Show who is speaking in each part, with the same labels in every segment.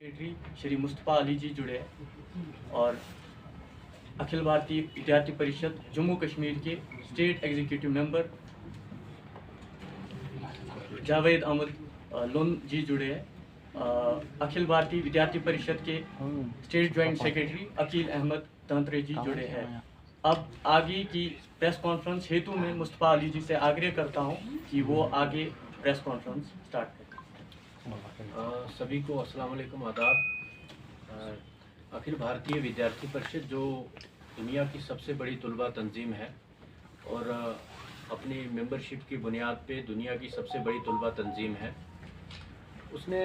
Speaker 1: Secretary Shri Mustafa Ali जी जुड़े हैं और अखिल भारतीय विद्यार्थी परिषद जम्मू कश्मीर के state executive member Javed Ahmad Lone ji जुड़े हैं। अखिल भारतीय विद्यार्थी परिषद के state joint secretary Aqeel Ahmad Tantray ji जुड़े हैं। अब आगे की प्रेस कॉन्फ्रेंस हेतु मैं मुस्तफ़ा अली जी से आग्रह करता हूं कि वो आगे प्रेस कॉन्फ्रेंस स्टार्ट करें।
Speaker 2: सभी को अस्सलाम वालेकुम, आदाब। अखिल भारतीय विद्यार्थी परिषद जो दुनिया की सबसे बड़ी तलबा तंजीम है और अपनी मेंबरशिप की बुनियाद पे दुनिया की सबसे बड़ी तलबा तंजीम है, उसने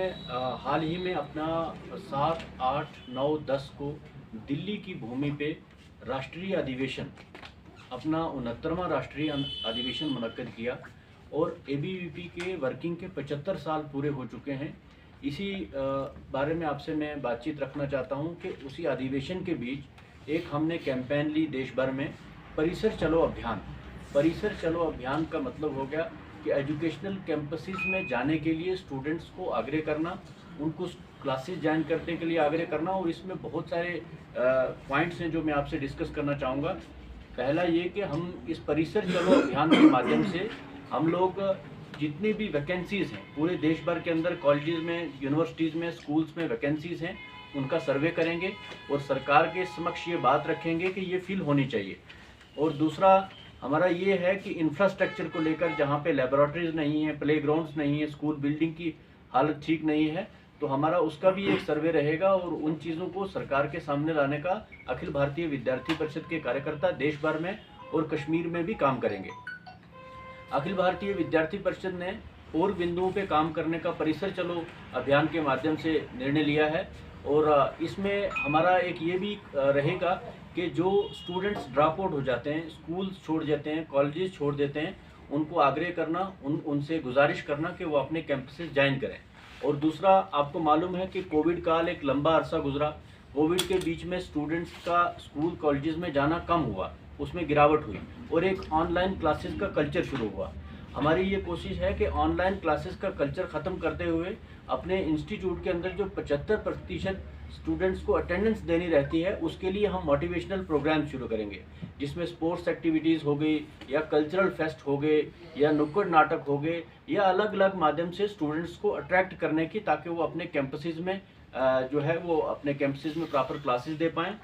Speaker 2: हाल ही में अपना 7, 8, 9, 10 को दिल्ली की भूमि पे राष्ट्रीय अधिवेशन, अपना 69वां राष्ट्रीय अधिवेशन मुनक्किद किया और एबीवीपी के वर्किंग के 75 साल पूरे हो चुके हैं। इसी बारे में आपसे मैं बातचीत रखना चाहता हूं कि उसी अधिवेशन के बीच एक हमने कैंपेन ली देश भर में, परिसर चलो अभियान। परिसर चलो अभियान का मतलब हो गया कि एजुकेशनल कैंपसेस में जाने के लिए स्टूडेंट्स को आग्रह करना, उनको क्लासेस ज्वाइन करने के लिए आग्रह करना। और इसमें बहुत सारे पॉइंट्स हैं जो मैं आपसे डिस्कस करना चाहूँगा। पहला ये कि हम इस परिसर चलो अभियान के माध्यम से हम लोग जितनी भी वैकेंसीज़ हैं पूरे देश भर के अंदर, कॉलेजेस में, यूनिवर्सिटीज़ में, स्कूल्स में वैकेंसीज़ हैं, उनका सर्वे करेंगे और सरकार के समक्ष ये बात रखेंगे कि ये फिल होनी चाहिए। और दूसरा हमारा ये है कि इंफ्रास्ट्रक्चर को लेकर, जहाँ पे लेबोरेटरीज नहीं है, प्लेग्राउंड्स नहीं है, स्कूल बिल्डिंग की हालत ठीक नहीं है, तो हमारा उसका भी एक सर्वे रहेगा और उन चीज़ों को सरकार के सामने लाने का अखिल भारतीय विद्यार्थी परिषद के कार्यकर्ता देश भर में और कश्मीर में भी काम करेंगे। अखिल भारतीय विद्यार्थी परिषद ने और बिंदुओं पे काम करने का परिसर चलो अभियान के माध्यम से निर्णय लिया है। और इसमें हमारा एक ये भी रहेगा कि जो स्टूडेंट्स ड्रॉप आउट हो जाते हैं, स्कूल छोड़ देते हैं, कॉलेजेस छोड़ देते हैं, उनको आग्रह करना, उनसे गुजारिश करना कि वो अपने कैंपसेस ज्वाइन करें। और दूसरा, आपको मालूम है कि कोविड काल एक लंबा अरसा गुजरा। कोविड के बीच में स्टूडेंट्स का स्कूल कॉलेजेस में जाना कम हुआ, उसमें गिरावट हुई और एक ऑनलाइन क्लासेस का कल्चर शुरू हुआ। हमारी ये कोशिश है कि ऑनलाइन क्लासेस का कल्चर ख़त्म करते हुए अपने इंस्टीट्यूट के अंदर जो 75% स्टूडेंट्स को अटेंडेंस देनी रहती है, उसके लिए हम मोटिवेशनल प्रोग्राम शुरू करेंगे, जिसमें स्पोर्ट्स एक्टिविटीज़ हो गई या कल्चरल फेस्ट हो गए या नुक्कड़ नाटक हो गए या अलग अलग माध्यम से स्टूडेंट्स को अट्रैक्ट करने की, ताकि वो अपने कैंपसेस में जो है वो अपने कैंपसेस में प्रॉपर क्लासेस दे पाएँ।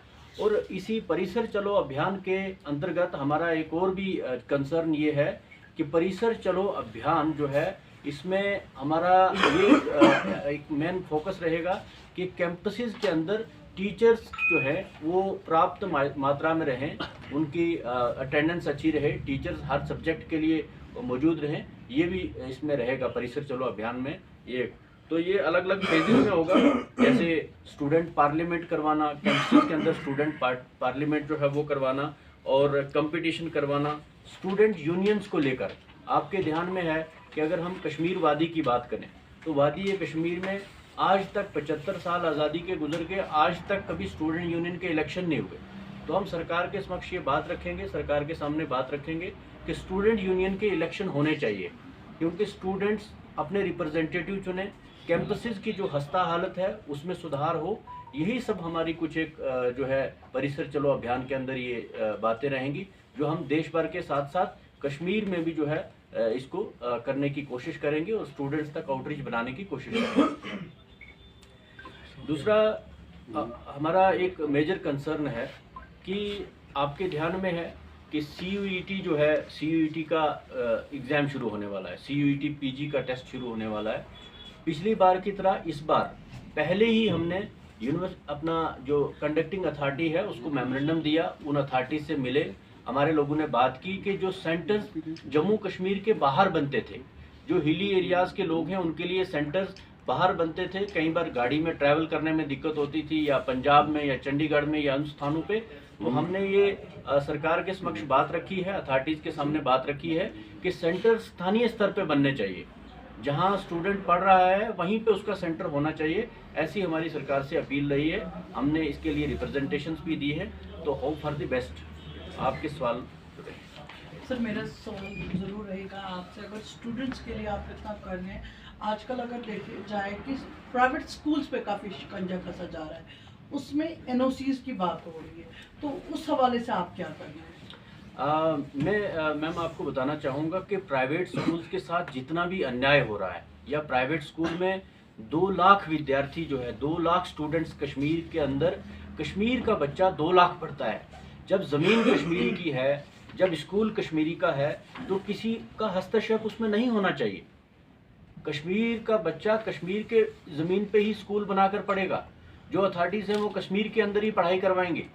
Speaker 2: और इसी परिसर चलो अभियान के अंतर्गत हमारा एक और भी कंसर्न ये है कि परिसर चलो अभियान जो है, इसमें हमारा ये एक मेन फोकस रहेगा कि कैंपसेस के अंदर टीचर्स जो है वो पर्याप्त मात्रा में रहें, उनकी अटेंडेंस अच्छी रहे, टीचर्स हर सब्जेक्ट के लिए मौजूद रहें। ये भी इसमें रहेगा परिसर चलो अभियान में। ये तो ये अलग अलग फेजेस में होगा, जैसे स्टूडेंट पार्लियामेंट करवाना, कैंपस के अंदर स्टूडेंट पार्लियामेंट जो है वो करवाना और कंपटीशन करवाना। स्टूडेंट यूनियंस को लेकर आपके ध्यान में है कि अगर हम कश्मीर वादी की बात करें तो वादी कश्मीर में आज तक 75 साल आज़ादी के गुजर के आज तक कभी स्टूडेंट यूनियन के इलेक्शन नहीं हुए। तो हम सरकार के समक्ष ये बात रखेंगे, सरकार के सामने बात रखेंगे कि स्टूडेंट यूनियन के इलेक्शन होने चाहिए, क्योंकि स्टूडेंट्स अपने रिप्रेजेंटेटिव चुने, कैंपसेस की जो हस्ता हालत है उसमें सुधार हो। यही सब हमारी कुछ एक जो है परिसर चलो अभियान के अंदर ये बातें रहेंगी, जो हम देश भर के साथ साथ कश्मीर में भी जो है इसको करने की कोशिश करेंगे और स्टूडेंट्स तक आउटरीच बनाने की कोशिश करेंगे। दूसरा हमारा एक मेजर कंसर्न है कि आपके ध्यान में है कि CUET जो है, CUET का एग्ज़ाम शुरू होने वाला है, CUET PG का टेस्ट शुरू होने वाला है। पिछली बार की तरह इस बार पहले ही हमने अपना जो कंडक्टिंग अथॉरिटी है उसको मेमोरेंडम दिया, उन अथॉरिटी से मिले, हमारे लोगों ने बात की कि जो सेंटर्स जम्मू कश्मीर के बाहर बनते थे, जो हिली एरियाज़ के लोग हैं उनके लिए सेंटर्स बाहर बनते थे, कई बार गाड़ी में ट्रैवल करने में दिक्कत होती थी, या पंजाब में या चंडीगढ़ में या उन स्थानों पे। तो हमने ये सरकार के समक्ष बात रखी है, अथॉरिटीज़ के सामने बात रखी है कि सेंटर स्थानीय स्तर पे बनने चाहिए, जहाँ स्टूडेंट पढ़ रहा है वहीं पे उसका सेंटर होना चाहिए। ऐसी हमारी सरकार से अपील रही है, हमने इसके लिए रिप्रेजेंटेशंस भी दी है। तो होप फॉर द बेस्ट। आपके सवाल
Speaker 3: सर, मेरा सवाल ज़रूर रहेगा आपसे, अगर स्टूडेंट्स के लिए आप इतना कर रहे हैं, आजकल अगर देखे जाए कि प्राइवेट स्कूल्स पे काफ़ी शिकंजा कसा जा रहा है, उसमें एनओसीज की बात हो रही है, तो उस हवाले से आप क्या करना है?
Speaker 2: मैम आपको बताना चाहूँगा कि प्राइवेट स्कूल्स के साथ जितना भी अन्याय हो रहा है, या प्राइवेट स्कूल में 2 लाख विद्यार्थी जो है, 2 लाख स्टूडेंट्स कश्मीर के अंदर, कश्मीर का बच्चा 2 लाख पढ़ता है। जब ज़मीन कश्मीरी की है, जब स्कूल कश्मीरी का है, तो किसी का हस्तक्षेप उसमें नहीं होना चाहिए। कश्मीर का बच्चा कश्मीर के ज़मीन पे ही स्कूल बनाकर पढ़ेगा, जो अथॉरिटीज़ हैं वो कश्मीर के अंदर ही पढ़ाई करवाएंगे।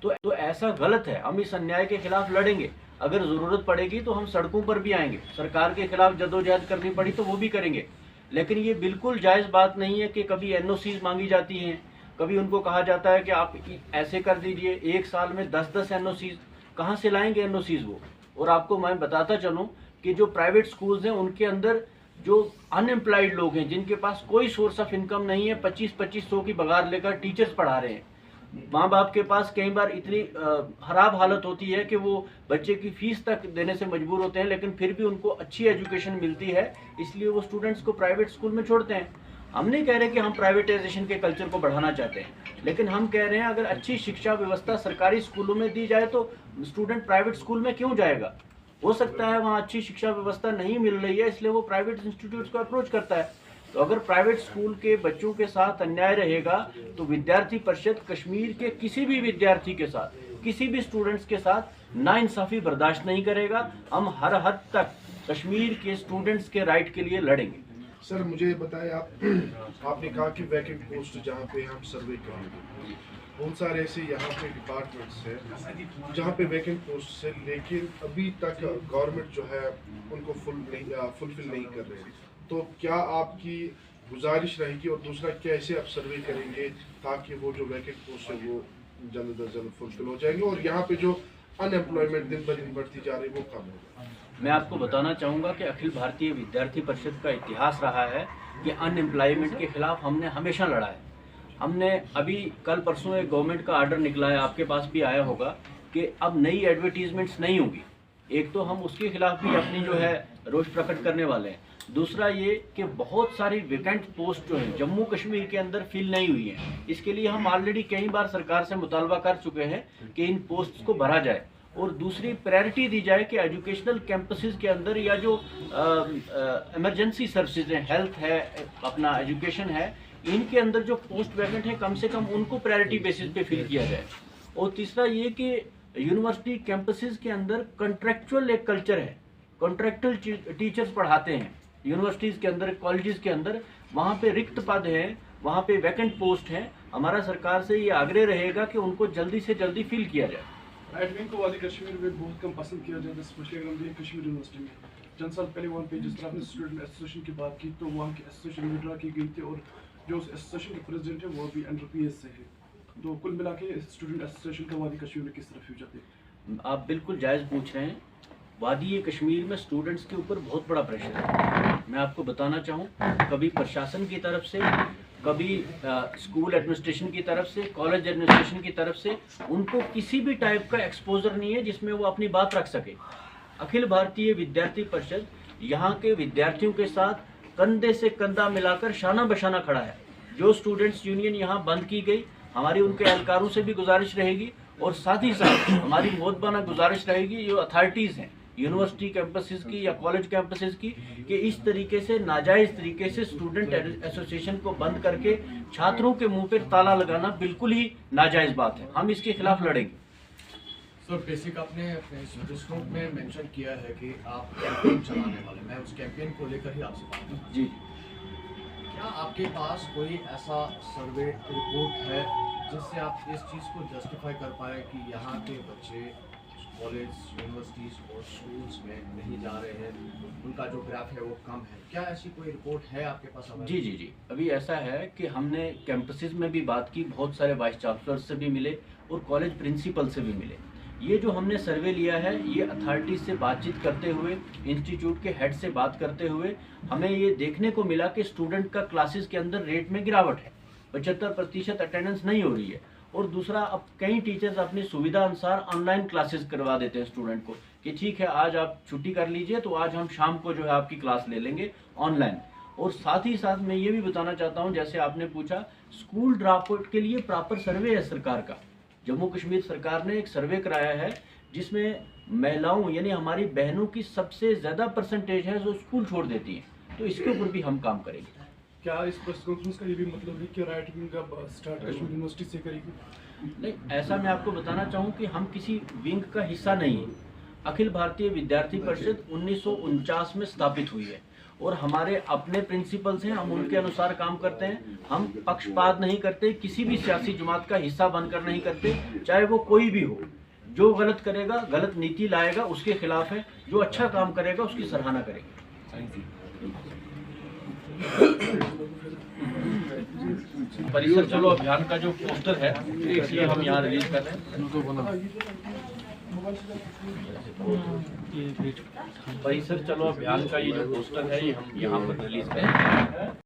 Speaker 2: तो ऐसा गलत है। हम इस अन्याय के खिलाफ लड़ेंगे। अगर ज़रूरत पड़ेगी तो हम सड़कों पर भी आएंगे, सरकार के खिलाफ जदोजहद करनी पड़ी तो वो भी करेंगे। लेकिन ये बिल्कुल जायज़ बात नहीं है कि कभी एनओसीज मांगी जाती हैं, कभी उनको कहा जाता है कि आप ऐसे कर दीजिए। एक साल में 10-10 एनओसीज कहाँ से लाएंगे एनओसीज वो? और आपको मैं बताता चलूँ कि जो प्राइवेट स्कूल्स हैं उनके अंदर जो अनएम्प्लॉयड लोग हैं, जिनके पास कोई सोर्स ऑफ इनकम नहीं है, 25-25 की बगार लेकर टीचर्स पढ़ा रहे हैं। माँ बाप के पास कई बार इतनी खराब हालत होती है कि वो बच्चे की फीस तक देने से मजबूर होते हैं, लेकिन फिर भी उनको अच्छी एजुकेशन मिलती है, इसलिए वो स्टूडेंट्स को प्राइवेट स्कूल में छोड़ते हैं। हम नहीं कह रहे कि हम प्राइवेटाइजेशन के कल्चर को बढ़ाना चाहते हैं, लेकिन हम कह रहे हैं अगर अच्छी शिक्षा व्यवस्था सरकारी स्कूलों में दी जाए तो स्टूडेंट प्राइवेट स्कूल में क्यों जाएगा? हो सकता है वहाँ अच्छी शिक्षा व्यवस्था नहीं मिल रही है, इसलिए वो प्राइवेट इंस्टीट्यूट्स को अप्रोच करता है। तो अगर प्राइवेट स्कूल के बच्चों के साथ अन्याय रहेगा तो विद्यार्थी परिषद कश्मीर के किसी भी विद्यार्थी के साथ, किसी भी स्टूडेंट्स के साथ नाइंसाफ़ी बर्दाश्त नहीं करेगा। हम हर हद तक कश्मीर के स्टूडेंट्स के राइट के लिए लड़ेंगे।
Speaker 4: सर मुझे बताएं, आपने कहा कि वैकेंट पोस्ट जहाँ पे हम सर्वे करेंगे, बहुत सारे ऐसे यहाँ पे डिपार्टमेंट्स हैं जहाँ पे वैकेंट पोस्ट है, लेकिन अभी तक गवर्नमेंट जो है उनको फुलफिल नहीं कर रहे हैं। तो क्या आपकी गुजारिश रहेगी, और दूसरा कैसे आप सर्वे करेंगे ताकि वो जो वैकेंट पोस्ट है वो जल्द अज जल्द फुलफिल हो जाएंगे और यहाँ पे जो अनएम्प्लॉयमेंट दिन ब दिन बढ़ती जा रही है वो कम होगा?
Speaker 2: मैं आपको बताना चाहूँगा कि अखिल भारतीय विद्यार्थी परिषद का इतिहास रहा है कि अनएम्प्लॉयमेंट के खिलाफ हमने हमेशा लड़ा है। हमने अभी कल परसों एक गवर्नमेंट का आर्डर निकला है, आपके पास भी आया होगा, कि अब नई एडवर्टीजमेंट्स नहीं होगी। एक तो हम उसके खिलाफ भी अपनी जो है रोष प्रकट करने वाले हैं। दूसरा ये कि बहुत सारी वैकेंट पोस्ट जो हैं जम्मू कश्मीर के अंदर फिल नहीं हुई हैं, इसके लिए हम ऑलरेडी कई बार सरकार से मुतालबा कर चुके हैं कि इन पोस्ट्स को भरा जाए। और दूसरी प्रायोरिटी दी जाए कि एजुकेशनल कैंपसेस के अंदर या जो इमरजेंसी सर्विसेज हैं, हेल्थ है, अपना एजुकेशन है, इनके अंदर जो पोस्ट वैकेंट है कम से कम उनको प्रायोरिटी बेसिस पे फिल किया जाए। और तीसरा ये कि यूनिवर्सिटी कैंपसेस के अंदर कॉन्ट्रेक्चुअल एक कल्चर है, कॉन्ट्रेक्चुअल टीचर्स पढ़ाते हैं यूनिवर्सिटीज़ के अंदर, कॉलेजेस के अंदर, वहाँ पे रिक्त पद हैं, वहाँ पे वैकेंट पोस्ट हैं। हमारा सरकार से ये आग्रह रहेगा कि उनको जल्दी से जल्दी फिल किया जाए।
Speaker 5: राइट विंग को वादी कश्मीर में बहुत कम पसंद किया जाता है, स्पेशली अगर हम देखें कश्मीर यूनिवर्सिटी में। चंद साल पहले वहाँ पे जिस तरह आपने स्टूडेंट एसोसिएशन की बात की, तो वहाँ की एसोसिएशन विड्रा की गई थी और जो उस एसोसिएशन के प्रेसिडेंट है वो भी अंडर PS से है। तो कुल मिला के स्टूडेंट एसोसिएशन का वादी कश्मीर में किस तरह फ्यूचर थे?
Speaker 2: आप बिल्कुल जायज़ पूछ रहे हैं। वादी कश्मीर में स्टूडेंट्स के ऊपर बहुत बड़ा प्रेशर है। मैं आपको बताना चाहूँ, कभी प्रशासन की तरफ से, कभी स्कूल एडमिनिस्ट्रेशन की तरफ से, कॉलेज एडमिनिस्ट्रेशन की तरफ से उनको किसी भी टाइप का एक्सपोजर नहीं है जिसमें वो अपनी बात रख सके। अखिल भारतीय विद्यार्थी परिषद यहाँ के विद्यार्थियों के साथ कंधे से कंधा मिलाकर शाना बशाना खड़ा है। जो स्टूडेंट्स यूनियन यहाँ बंद की गई, हमारी उनके एहलकारों से भी गुजारिश रहेगी और साथ ही साथ हमारी मोहतबाना गुजारिश रहेगी जो अथॉरिटीज़ हैं यूनिवर्सिटी कैंपसेस की या कॉलेज कैंपसेस की, कि इस तरीके से नाजायज़ तरीके से स्टूडेंट एसोसिएशन को बंद करके छात्रों के मुंह पर ताला लगाना बिल्कुल ही नाजायज़ बात है। हम इसके खिलाफ लड़ेंगे।
Speaker 6: सर बेसिक आपने अपने स्पीच नोट में मेंशन किया है कि आप कैंपेन चलाने वाले, मैं उस कैंपेन को लेकर ही आपसे बात करूँ।
Speaker 2: जी,
Speaker 6: क्या आपके पास कोई ऐसा सर्वे रिपोर्ट है जिससे आप इस चीज़ को जस्टिफाई कर पाए कि यहाँ के बच्चे कॉलेज, यूनिवर्सिटीज़ और स्कूल्स में नहीं जा रहे हैं, उनका जो ग्राफ है वो कम है? क्या ऐसी कोई रिपोर्ट है आपके पास?
Speaker 2: जी, अभी ऐसा है कि हमने कैंपसेस में भी बात की, बहुत सारे वाइस चांसलर से भी मिले और कॉलेज प्रिंसिपल से भी मिले। ये जो हमने सर्वे लिया है, ये अथॉरिटीज़ से बातचीत करते हुए, इंस्टीट्यूट के हेड से बात करते हुए हमें ये देखने को मिला कि स्टूडेंट का क्लासेस के अंदर रेट में गिरावट है, 75% अटेंडेंस नहीं हो रही है। और दूसरा, अब कई टीचर्स अपनी सुविधा अनुसार ऑनलाइन क्लासेस करवा देते हैं स्टूडेंट को कि ठीक है आज आप छुट्टी कर लीजिए, तो आज हम शाम को जो है आपकी क्लास ले लेंगे ऑनलाइन। और साथ ही साथ मैं ये भी बताना चाहता हूँ, जैसे आपने पूछा, स्कूल ड्रॉप आउट के लिए प्रॉपर सर्वे है सरकार का। जम्मू कश्मीर सरकार ने एक सर्वे कराया है जिसमें महिलाओं यानी हमारी बहनों की सबसे ज़्यादा परसेंटेज है जो स्कूल छोड़ देती हैं, तो इसके ऊपर भी हम काम करेंगे।
Speaker 5: क्या इस प्रेस कॉन्फ्रेंस का ये भी मतलब है कि राइट विंग अब स्टार्ट कश्मीर यूनिवर्सिटी से करेगी?
Speaker 2: नहीं, ऐसा मैं आपको बताना चाहूँ कि हम किसी विंग का हिस्सा नहीं है। अखिल भारतीय विद्यार्थी परिषद 1949 में स्थापित हुई है और हमारे अपने प्रिंसिपल्स हैं, हम उनके अनुसार काम करते हैं। हम पक्षपात नहीं करते, किसी भी सियासी जमात का हिस्सा बनकर नहीं करते, चाहे वो कोई भी हो। जो गलत करेगा, गलत नीति लाएगा, उसके खिलाफ है। जो अच्छा काम करेगा उसकी सराहना करेंगे। परिसर चलो अभियान का जो पोस्टर है इसलिए हम यहाँ रिलीज कर रहे हैं। परिसर चलो अभियान का ये जो पोस्टर है ये हम यहाँ पर रिलीज करें।